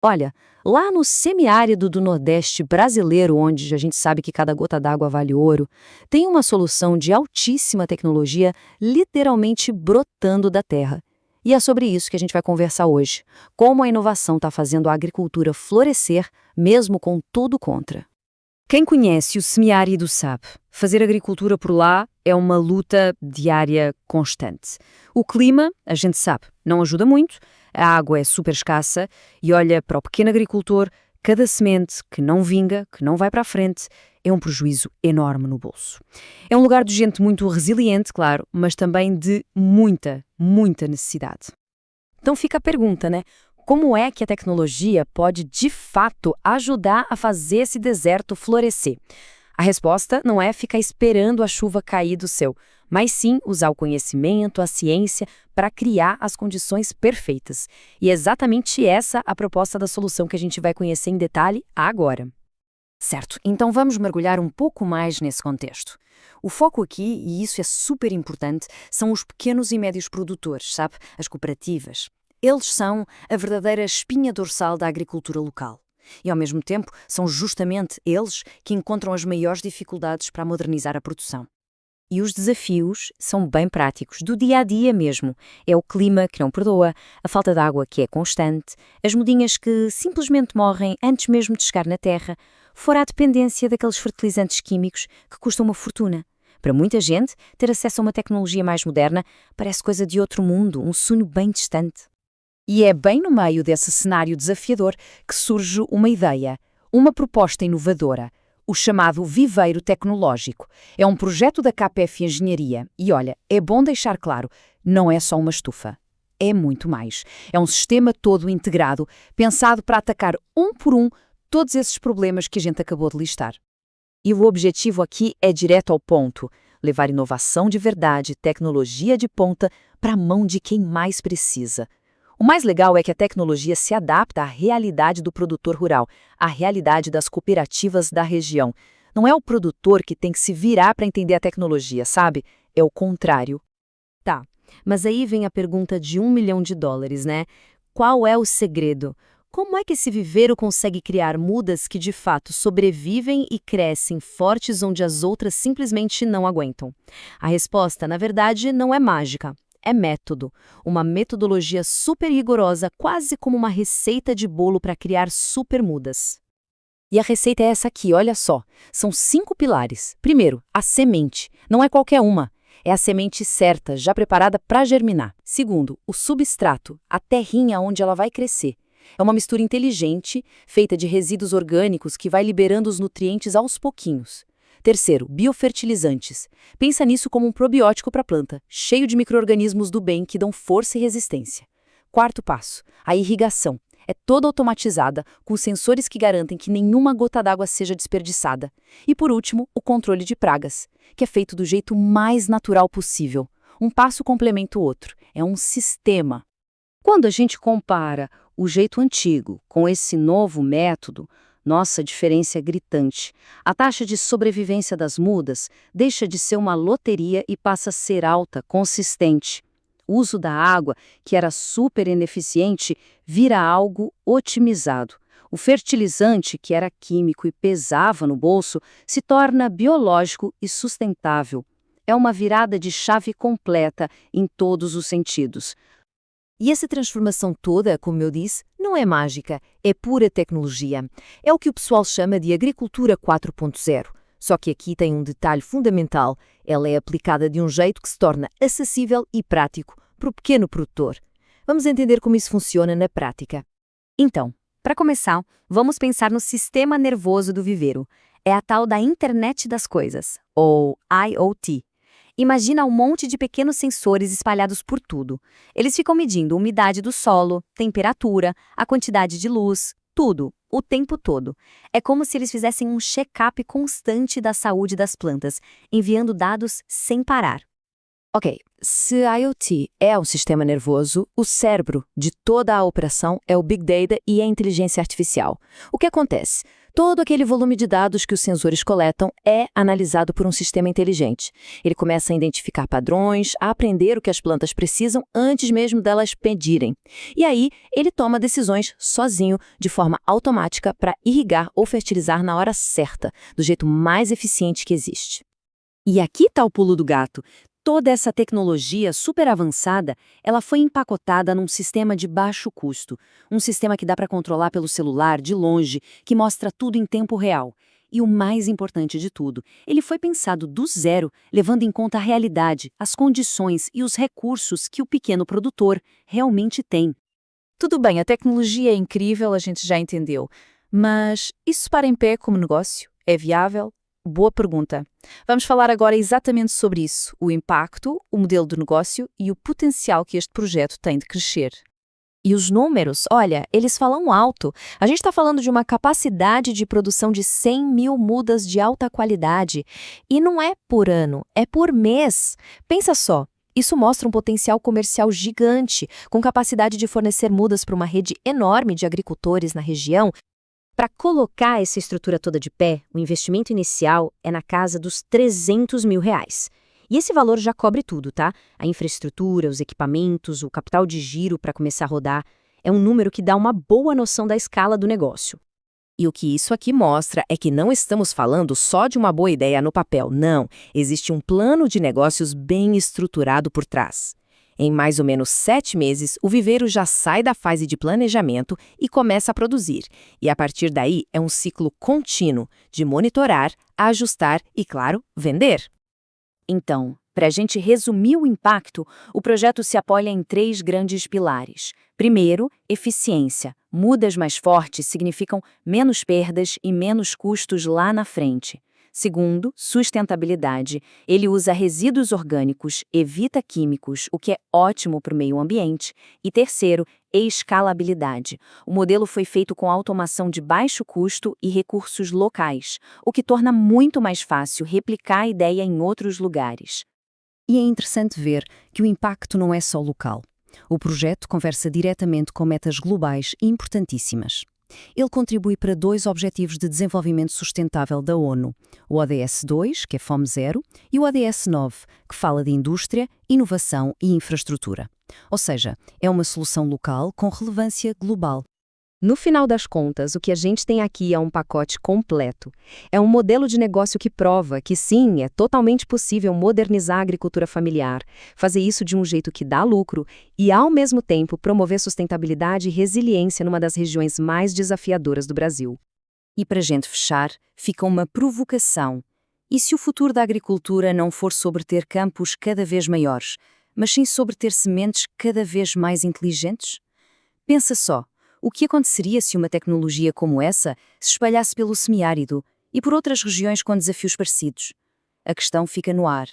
Olha, lá no semiárido do Nordeste brasileiro, onde a gente sabe que cada gota d'água vale ouro, tem uma solução de altíssima tecnologia literalmente brotando da terra. E é sobre isso que a gente vai conversar hoje. Como a inovação está fazendo a agricultura florescer, mesmo com tudo contra. Quem conhece o semiárido sabe, fazer agricultura por lá é uma luta diária constante. O clima, a gente sabe, não ajuda muito, a água é super escassa e olha para o pequeno agricultor, cada semente que não vinga, que não vai para a frente, é um prejuízo enorme no bolso. É um lugar de gente muito resiliente, claro, mas também de muita, muita necessidade. Então fica a pergunta, né? Como é que a tecnologia pode, de fato, ajudar a fazer esse deserto florescer? A resposta não é ficar esperando a chuva cair do céu, mas sim usar o conhecimento, a ciência, para criar as condições perfeitas. E é exatamente essa a proposta da solução que a gente vai conhecer em detalhe agora. Certo, então vamos mergulhar um pouco mais nesse contexto. O foco aqui, e isso é super importante, são os pequenos e médios produtores, sabe? As cooperativas. Eles são a verdadeira espinha dorsal da agricultura local. E, ao mesmo tempo, são justamente eles que encontram as maiores dificuldades para modernizar a produção. E os desafios são bem práticos, do dia a dia mesmo. É o clima que não perdoa, a falta de água que é constante, as mudinhas que simplesmente morrem antes mesmo de chegar na terra, fora a dependência daqueles fertilizantes químicos que custam uma fortuna. Para muita gente, ter acesso a uma tecnologia mais moderna parece coisa de outro mundo, um sonho bem distante. E é bem no meio desse cenário desafiador que surge uma ideia, uma proposta inovadora, o chamado Viveiro Tecnológico. É um projeto da KPF Engenharia e, olha, é bom deixar claro, não é só uma estufa. É muito mais. É um sistema todo integrado, pensado para atacar um por um todos esses problemas que a gente acabou de listar. E o objetivo aqui é direto ao ponto, levar inovação de verdade, tecnologia de ponta, para a mão de quem mais precisa. O mais legal é que a tecnologia se adapta à realidade do produtor rural, à realidade das cooperativas da região. Não é o produtor que tem que se virar para entender a tecnologia, sabe? É o contrário. Tá, mas aí vem a pergunta de $1 milhão, né? Qual é o segredo? Como é que esse viveiro consegue criar mudas que de fato sobrevivem e crescem fortes onde as outras simplesmente não aguentam? A resposta, na verdade, não é mágica. É método, uma metodologia super rigorosa, quase como uma receita de bolo para criar super mudas. E a receita é essa aqui, olha só. São 5 pilares. Primeiro, a semente. Não é qualquer uma. É a semente certa, já preparada para germinar. Segundo, o substrato, a terrinha onde ela vai crescer. É uma mistura inteligente, feita de resíduos orgânicos que vai liberando os nutrientes aos pouquinhos. Terceiro, biofertilizantes. Pensa nisso como um probiótico para a planta, cheio de micro-organismos do bem que dão força e resistência. Quarto passo, a irrigação. É toda automatizada, com sensores que garantem que nenhuma gota d'água seja desperdiçada. E por último, o controle de pragas, que é feito do jeito mais natural possível. Um passo complementa o outro. É um sistema. Quando a gente compara o jeito antigo com esse novo método, nossa, a diferença é gritante. A taxa de sobrevivência das mudas deixa de ser uma loteria e passa a ser alta, consistente. O uso da água, que era super ineficiente, vira algo otimizado. O fertilizante, que era químico e pesava no bolso, se torna biológico e sustentável. É uma virada de chave completa em todos os sentidos. E essa transformação toda, como eu disse, não é mágica, é pura tecnologia. É o que o pessoal chama de agricultura 4.0. Só que aqui tem um detalhe fundamental. Ela é aplicada de um jeito que se torna acessível e prático para o pequeno produtor. Vamos entender como isso funciona na prática. Então, para começar, vamos pensar no sistema nervoso do viveiro. É a tal da Internet das Coisas, ou IoT. Imagina um monte de pequenos sensores espalhados por tudo. Eles ficam medindo a umidade do solo, temperatura, a quantidade de luz, tudo, o tempo todo. É como se eles fizessem um check-up constante da saúde das plantas, enviando dados sem parar. Ok, se a IoT é o sistema nervoso, o cérebro de toda a operação é o Big Data e a inteligência artificial. O que acontece? Todo aquele volume de dados que os sensores coletam é analisado por um sistema inteligente. Ele começa a identificar padrões, a aprender o que as plantas precisam antes mesmo delas pedirem. E aí, ele toma decisões sozinho, de forma automática, para irrigar ou fertilizar na hora certa, do jeito mais eficiente que existe. E aqui está o pulo do gato. Toda essa tecnologia super avançada, ela foi empacotada num sistema de baixo custo, um sistema que dá para controlar pelo celular, de longe, que mostra tudo em tempo real. E o mais importante de tudo, ele foi pensado do zero, levando em conta a realidade, as condições e os recursos que o pequeno produtor realmente tem. Tudo bem, a tecnologia é incrível, a gente já entendeu. Mas isso para em pé como negócio? É viável? Boa pergunta. Vamos falar agora exatamente sobre isso, o impacto, o modelo de negócio e o potencial que este projeto tem de crescer. E os números, olha, eles falam alto. A gente está falando de uma capacidade de produção de 100 mil mudas de alta qualidade. E não é por ano, é por mês. Pensa só, isso mostra um potencial comercial gigante, com capacidade de fornecer mudas para uma rede enorme de agricultores na região. Para colocar essa estrutura toda de pé, o investimento inicial é na casa dos R$ 300 mil. E esse valor já cobre tudo, tá? A infraestrutura, os equipamentos, o capital de giro para começar a rodar. É um número que dá uma boa noção da escala do negócio. E o que isso aqui mostra é que não estamos falando só de uma boa ideia no papel, não. Existe um plano de negócios bem estruturado por trás. Em mais ou menos 7 meses, o viveiro já sai da fase de planejamento e começa a produzir. E a partir daí é um ciclo contínuo de monitorar, ajustar e, claro, vender. Então, para a gente resumir o impacto, o projeto se apoia em 3 grandes pilares. Primeiro, eficiência. Mudas mais fortes significam menos perdas e menos custos lá na frente. Segundo, sustentabilidade. Ele usa resíduos orgânicos, evita químicos, o que é ótimo para o meio ambiente. E terceiro, escalabilidade. O modelo foi feito com automação de baixo custo e recursos locais, o que torna muito mais fácil replicar a ideia em outros lugares. E é interessante ver que o impacto não é só local. O projeto conversa diretamente com metas globais importantíssimas. Ele contribui para 2 Objetivos de Desenvolvimento Sustentável da ONU, o ODS 2, que é Fome Zero, e o ODS 9, que fala de indústria, inovação e infraestrutura. Ou seja, é uma solução local com relevância global. No final das contas, o que a gente tem aqui é um pacote completo. É um modelo de negócio que prova que sim, é totalmente possível modernizar a agricultura familiar, fazer isso de um jeito que dá lucro e, ao mesmo tempo, promover sustentabilidade e resiliência numa das regiões mais desafiadoras do Brasil. E para a gente fechar, fica uma provocação. E se o futuro da agricultura não for sobre ter campos cada vez maiores, mas sim sobre ter sementes cada vez mais inteligentes? Pensa só. O que aconteceria se uma tecnologia como essa se espalhasse pelo semiárido e por outras regiões com desafios parecidos? A questão fica no ar.